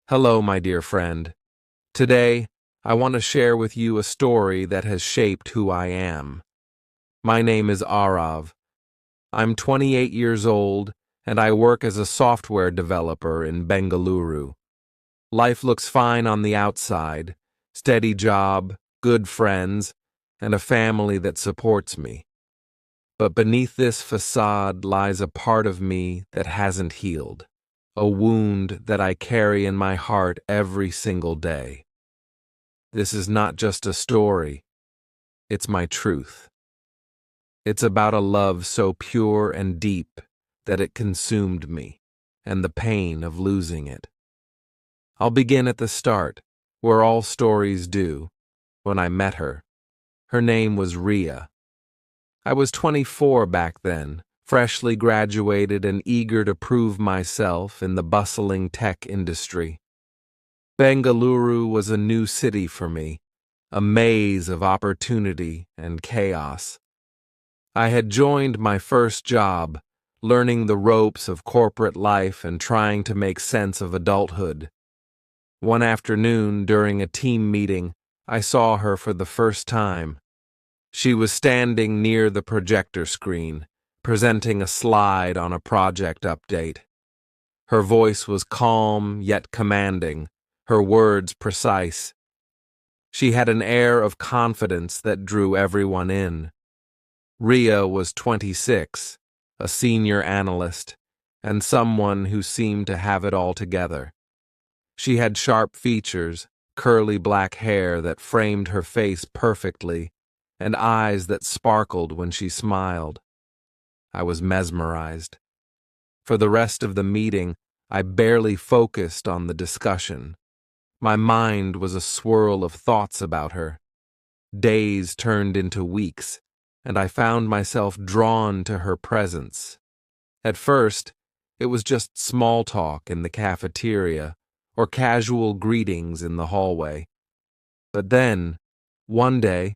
Hello, my dear friend. Today, I want to share with you a story that has shaped who I am. My name is Arav. I'm 28 years old, and I work as a software developer in Bengaluru. Life looks fine on the outside: steady job, good friends, and a family that supports me. But beneath this facade lies a part of me that hasn't healed, a wound that I carry in my heart every single day. This is not just a story, it's my truth. It's about a love so pure and deep that it consumed me, and the pain of losing it. I'll begin at the start, where all stories do, when I met her. Her name was Ria. I was 24 back then, freshly graduated and eager to prove myself in the bustling tech industry. Bengaluru was a new city for me, a maze of opportunity and chaos. I had joined my first job, learning the ropes of corporate life and trying to make sense of adulthood. One afternoon, during a team meeting, I saw her for the first time. She was standing near the projector screen, presenting a slide on a project update. Her voice was calm yet commanding, her words precise. She had an air of confidence that drew everyone in. Ria was 26, a senior analyst, and someone who seemed to have it all together. She had sharp features, curly black hair that framed her face perfectly, and eyes that sparkled when she smiled. I was mesmerized. For the rest of the meeting, I barely focused on the discussion. My mind was a swirl of thoughts about her. Days turned into weeks, and I found myself drawn to her presence. At first, it was just small talk in the cafeteria or casual greetings in the hallway. But then, one day,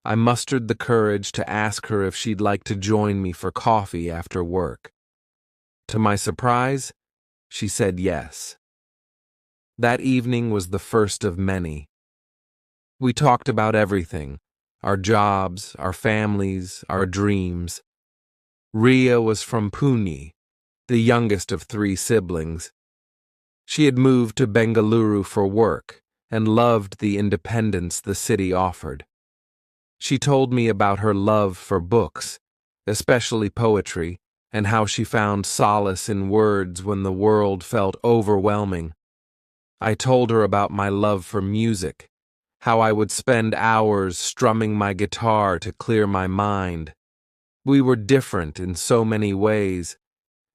I mustered the courage to ask her if she'd like to join me for coffee after work. To my surprise, she said yes. That evening was the first of many. We talked about everything: our jobs, our families, our dreams. Ria was from Pune, the youngest of 3 siblings. She had moved to Bengaluru for work and loved the independence the city offered. She told me about her love for books, especially poetry, and how she found solace in words when the world felt overwhelming. I told her about my love for music, how I would spend hours strumming my guitar to clear my mind. We were different in so many ways,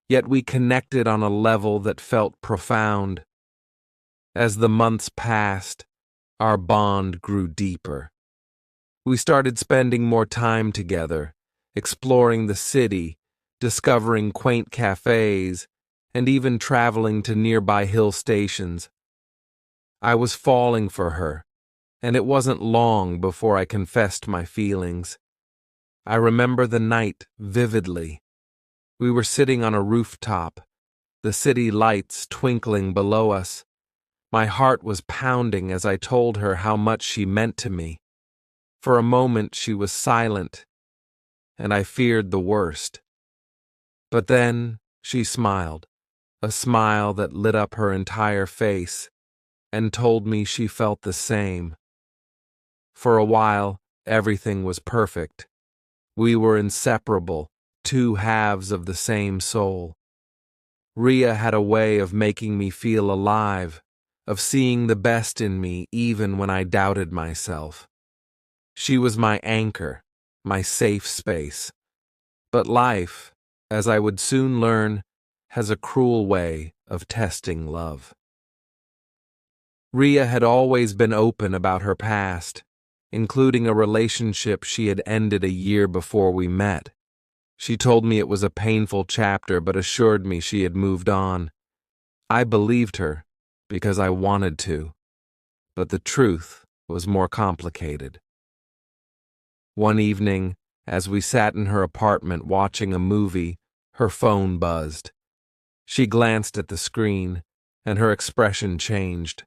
yet we connected on a level that felt profound. As the months passed, our bond grew deeper. We started spending more time together, exploring the city, discovering quaint cafes, and even traveling to nearby hill stations. I was falling for her, and it wasn't long before I confessed my feelings. I remember the night vividly. We were sitting on a rooftop, the city lights twinkling below us. My heart was pounding as I told her how much she meant to me. For a moment she was silent, and I feared the worst. But then she smiled, a smile that lit up her entire face, and told me she felt the same. For a while, everything was perfect. We were inseparable, 2 halves of the same soul. Ria had a way of making me feel alive, of seeing the best in me even when I doubted myself. She was my anchor, my safe space. But life, as I would soon learn, has a cruel way of testing love. Ria had always been open about her past, including a relationship she had ended a year before we met. She told me it was a painful chapter but assured me she had moved on. I believed her because I wanted to, but the truth was more complicated. One evening, as we sat in her apartment watching a movie, her phone buzzed. She glanced at the screen, and her expression changed.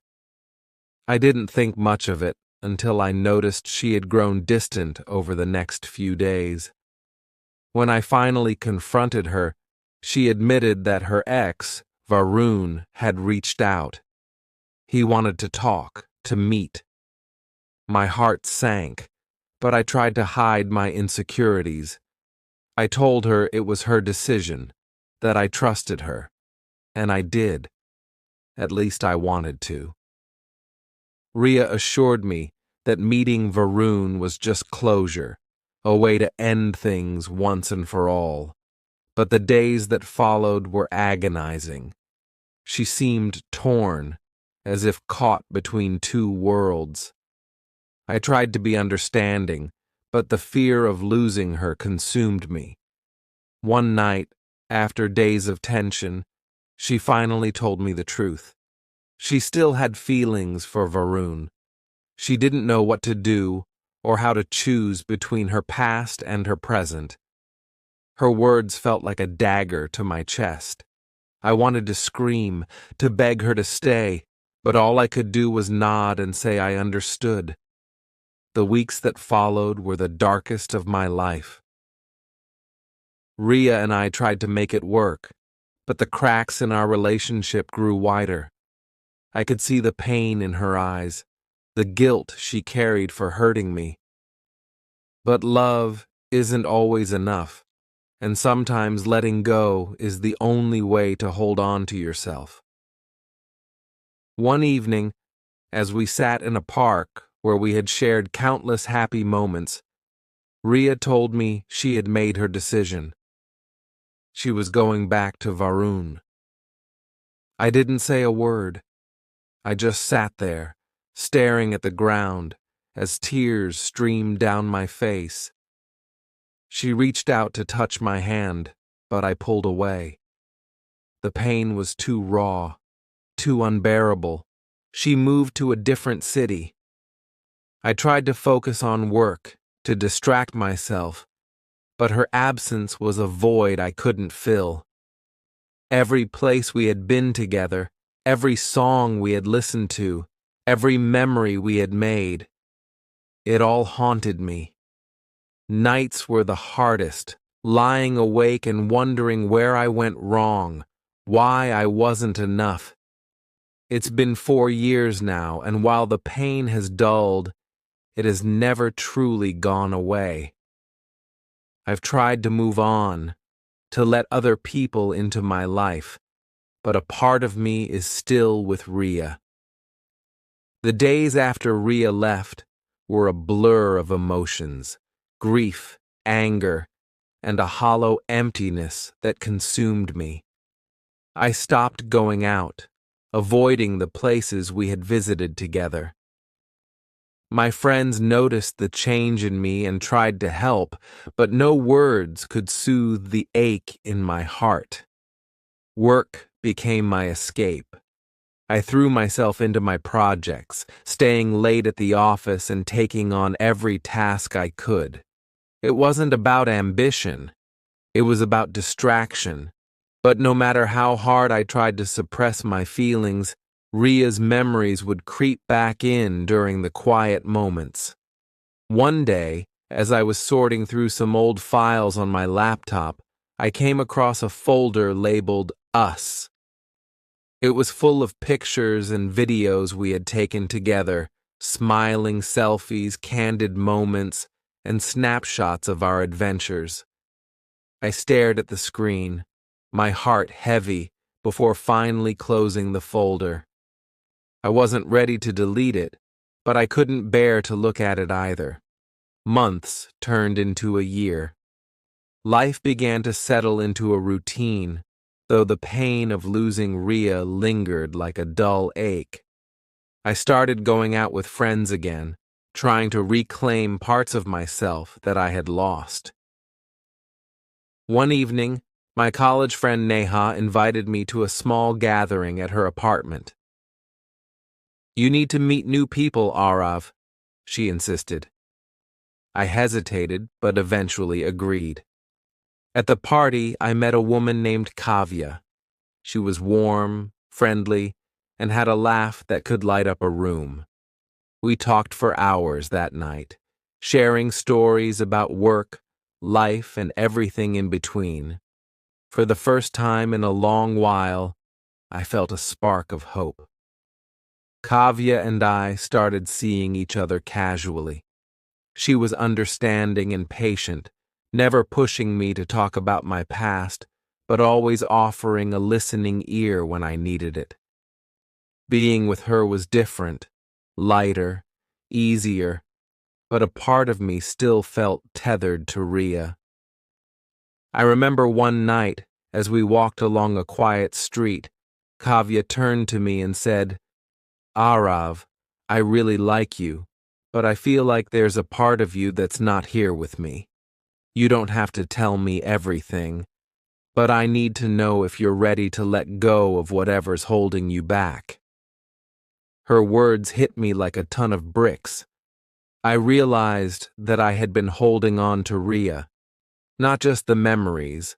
I didn't think much of it until I noticed she had grown distant over the next few days. When I finally confronted her, she admitted that her ex, Varun, had reached out. He wanted to talk, to meet. My heart sank, but I tried to hide my insecurities. I told her it was her decision, that I trusted her, and I did. At least I wanted to. Ria assured me that meeting Varun was just closure, a way to end things once and for all. But the days that followed were agonizing. She seemed torn, as if caught between two worlds. I tried to be understanding, but the fear of losing her consumed me. One night, after days of tension, she finally told me the truth. She still had feelings for Varun. She didn't know what to do or how to choose between her past and her present. Her words felt like a dagger to my chest. I wanted to scream, to beg her to stay, but all I could do was nod and say I understood. The weeks that followed were the darkest of my life. Ria and I tried to make it work, but the cracks in our relationship grew wider. I could see the pain in her eyes, the guilt she carried for hurting me. But love isn't always enough, and sometimes letting go is the only way to hold on to yourself. One evening, as we sat in a park where we had shared countless happy moments, Ria told me she had made her decision. She was going back to Varun. I didn't say a word. I just sat there, staring at the ground, as tears streamed down my face. She reached out to touch my hand, but I pulled away. The pain was too raw, too unbearable. She moved to a different city. I tried to focus on work, to distract myself, but her absence was a void I couldn't fill. Every place we had been together, every song we had listened to, every memory we had made, it all haunted me. Nights were the hardest, lying awake and wondering where I went wrong, why I wasn't enough. It's been 4 years now, and while the pain has dulled, it has never truly gone away. I've tried to move on, to let other people into my life, but a part of me is still with Ria. The days after Ria left were a blur of emotions, grief, anger, and a hollow emptiness that consumed me. I stopped going out, avoiding the places we had visited together. My friends noticed the change in me and tried to help, but no words could soothe the ache in my heart. Work became my escape. I threw myself into my projects, staying late at the office and taking on every task I could. It wasn't about ambition. It was about distraction. But no matter how hard I tried to suppress my feelings, Ria's memories would creep back in during the quiet moments. One day, as I was sorting through some old files on my laptop, I came across a folder labeled Us. It was full of pictures and videos we had taken together, smiling selfies, candid moments, and snapshots of our adventures. I stared at the screen, my heart heavy, before finally closing the folder. I wasn't ready to delete it, but I couldn't bear to look at it either. Months turned into a year. Life began to settle into a routine, though the pain of losing Ria lingered like a dull ache. I started going out with friends again, trying to reclaim parts of myself that I had lost. One evening, my college friend Neha invited me to a small gathering at her apartment. "You need to meet new people, Arav," she insisted. I hesitated, but eventually agreed. At the party, I met a woman named Kavya. She was warm, friendly, and had a laugh that could light up a room. We talked for hours that night, sharing stories about work, life, and everything in between. For the first time in a long while, I felt a spark of hope. Kavya and I started seeing each other casually. She was understanding and patient, never pushing me to talk about my past, but always offering a listening ear when I needed it. Being with her was different, lighter, easier, but a part of me still felt tethered to Ria. I remember one night, as we walked along a quiet street, Kavya turned to me and said, "Arav, I really like you, but I feel like there's a part of you that's not here with me. You don't have to tell me everything, but I need to know if you're ready to let go of whatever's holding you back." Her words hit me like a ton of bricks. I realized that I had been holding on to Ria, not just the memories,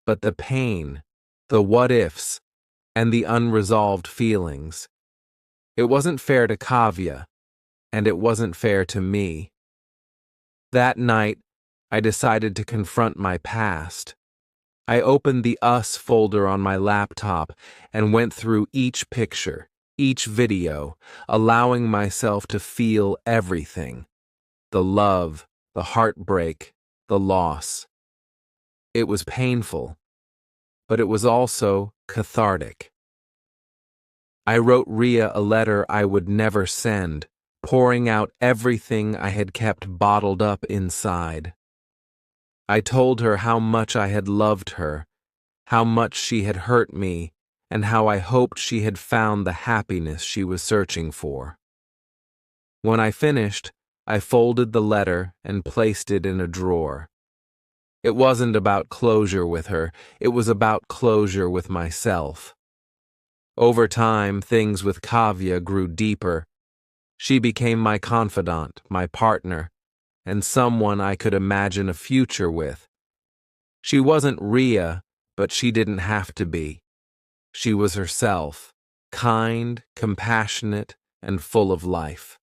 but the pain, the what-ifs, and the unresolved feelings. It wasn't fair to Kavya, and it wasn't fair to me. That night, I decided to confront my past. I opened the Us folder on my laptop and went through each picture, each video, allowing myself to feel everything: the love, the heartbreak, the loss. It was painful, but it was also cathartic. I wrote Ria a letter I would never send, pouring out everything I had kept bottled up inside. I told her how much I had loved her, how much she had hurt me, and how I hoped she had found the happiness she was searching for. When I finished, I folded the letter and placed it in a drawer. It wasn't about closure with her, it was about closure with myself. Over time, things with Kavya grew deeper. She became my confidant, my partner, and someone I could imagine a future with. She wasn't Ria, but she didn't have to be. She was herself, kind, compassionate, and full of life.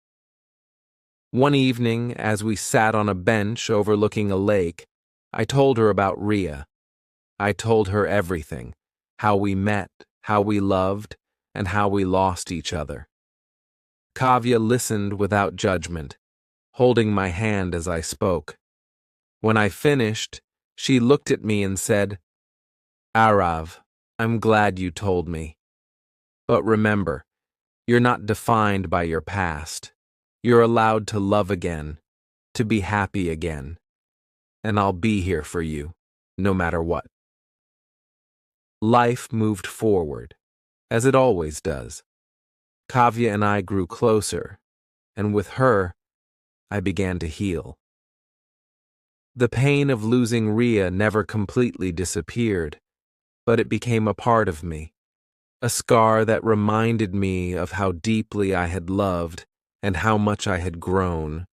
One evening, as we sat on a bench overlooking a lake, I told her about Ria. I told her everything: how we met, how we loved, and how we lost each other. Kavya listened without judgment, holding my hand as I spoke. When I finished, she looked at me and said, "Arav, I'm glad you told me. But remember, you're not defined by your past. You're allowed to love again, to be happy again. And I'll be here for you, no matter what." Life moved forward, as it always does. Kavya and I grew closer, and with her, I began to heal. The pain of losing Ria never completely disappeared, but it became a part of me, a scar that reminded me of how deeply I had loved and how much I had grown.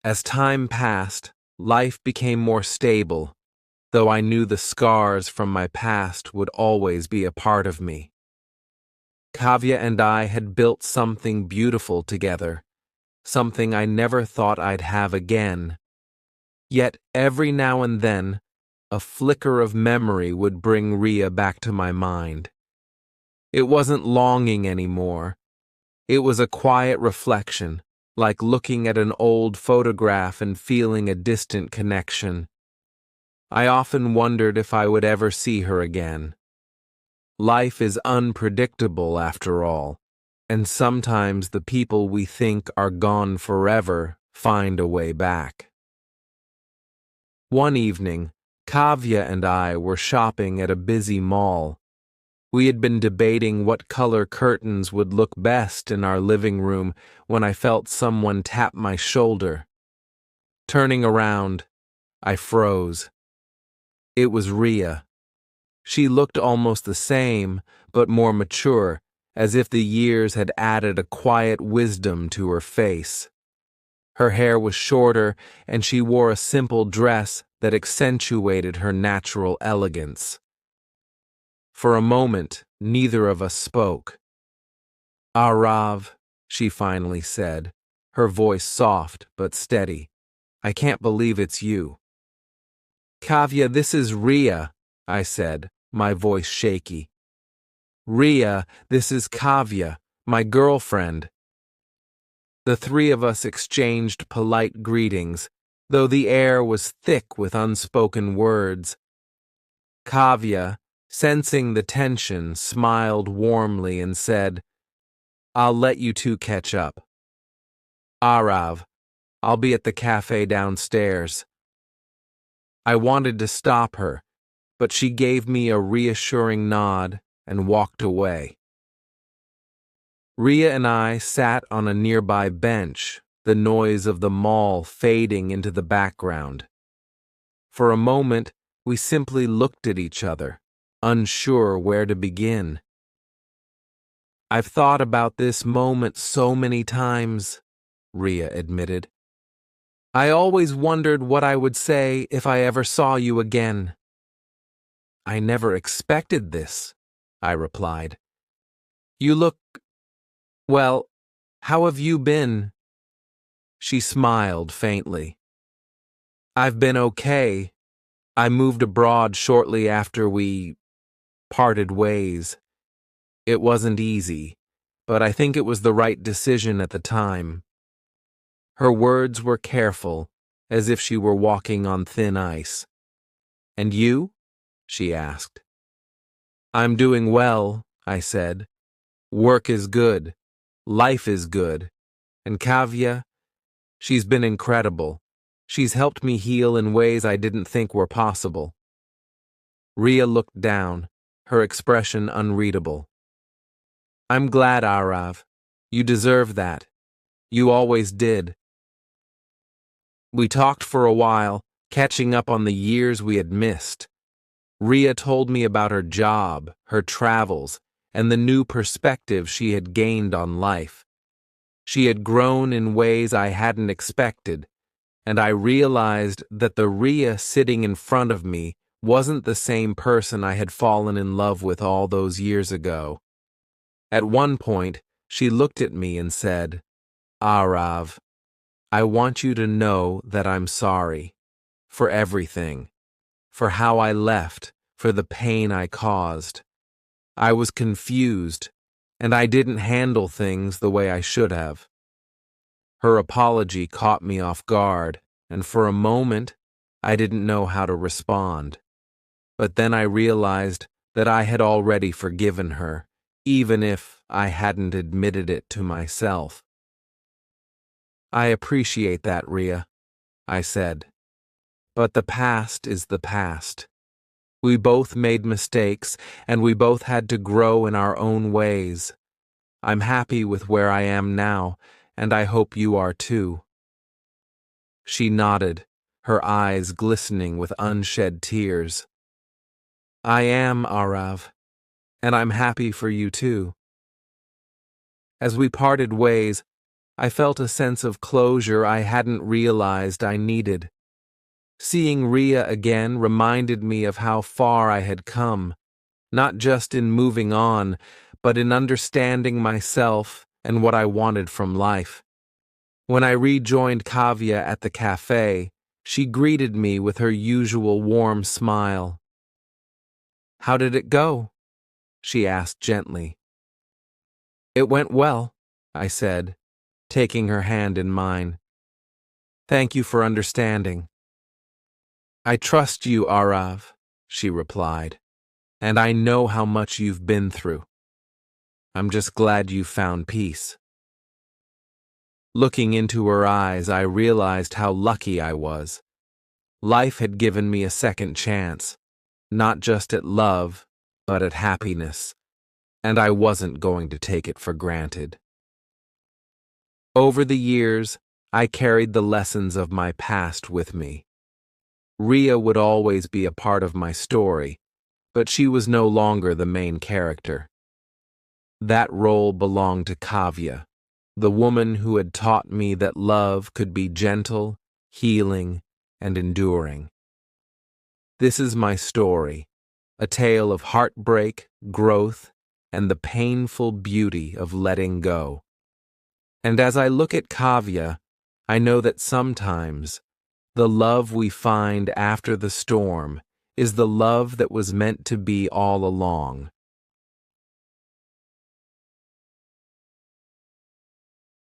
As time passed, life became more stable, though I knew the scars from my past would always be a part of me. Kavya and I had built something beautiful together, something I never thought I'd have again. Yet every now and then, a flicker of memory would bring Ria back to my mind. It wasn't longing anymore. It was a quiet reflection, like looking at an old photograph and feeling a distant connection. I often wondered if I would ever see her again. Life is unpredictable after all, and sometimes the people we think are gone forever find a way back. One evening, Kavya and I were shopping at a busy mall. We had been debating what color curtains would look best in our living room when I felt someone tap my shoulder. Turning around, I froze. It was Ria. She looked almost the same, but more mature, as if the years had added a quiet wisdom to her face. Her hair was shorter, and she wore a simple dress that accentuated her natural elegance. For a moment, neither of us spoke. Arav, she finally said, her voice soft but steady. I can't believe it's you. Kavya, this is Ria, I said, my voice shaky. Ria, this is Kavya, my girlfriend. The three of us exchanged polite greetings, though the air was thick with unspoken words. Kavya, sensing the tension, smiled warmly and said, I'll let you two catch up. Arav, I'll be at the cafe downstairs. I wanted to stop her, but she gave me a reassuring nod and walked away. Ria and I sat on a nearby bench, the noise of the mall fading into the background. For a moment, we simply looked at each other, unsure where to begin. I've thought about this moment so many times, Ria admitted. I always wondered what I would say if I ever saw you again. I never expected this, I replied. You look... Well, how have you been? She smiled faintly. I've been okay. I moved abroad shortly after we parted ways. It wasn't easy, but I think it was the right decision at the time. Her words were careful, as if she were walking on thin ice. And you? She asked. I'm doing well, I said. Work is good. Life is good. And Kavya, she's been incredible. She's helped me heal in ways I didn't think were possible. Ria looked down, her expression unreadable. I'm glad, Arav. You deserve that. You always did. We talked for a while, catching up on the years we had missed. Ria told me about her job, her travels, and the new perspective she had gained on life. She had grown in ways I hadn't expected, and I realized that the Ria sitting in front of me wasn't the same person I had fallen in love with all those years ago. At one point, she looked at me and said, Arav, I want you to know that I'm sorry. For everything. For how I left. For the pain I caused. I was confused, and I didn't handle things the way I should have. Her apology caught me off guard, and for a moment, I didn't know how to respond. But then I realized that I had already forgiven her, even if I hadn't admitted it to myself. I appreciate that, Ria, I said. But the past is the past. We both made mistakes, and we both had to grow in our own ways. I'm happy with where I am now, and I hope you are too. She nodded, her eyes glistening with unshed tears. I am, Arav, and I'm happy for you too. As we parted ways, I felt a sense of closure I hadn't realized I needed. Seeing Ria again reminded me of how far I had come, not just in moving on, but in understanding myself and what I wanted from life. When I rejoined Kavya at the cafe, she greeted me with her usual warm smile. How did it go? She asked gently. It went well, I said, taking her hand in mine. Thank you for understanding. I trust you, Arav, she replied, and I know how much you've been through. I'm just glad you found peace. Looking into her eyes, I realized how lucky I was. Life had given me a second chance, not just at love, but at happiness, and I wasn't going to take it for granted. Over the years, I carried the lessons of my past with me. Ria would always be a part of my story, but she was no longer the main character. That role belonged to Kavya, the woman who had taught me that love could be gentle, healing, and enduring. This is my story, a tale of heartbreak, growth, and the painful beauty of letting go. And as I look at Kavya, I know that sometimes the love we find after the storm is the love that was meant to be all along.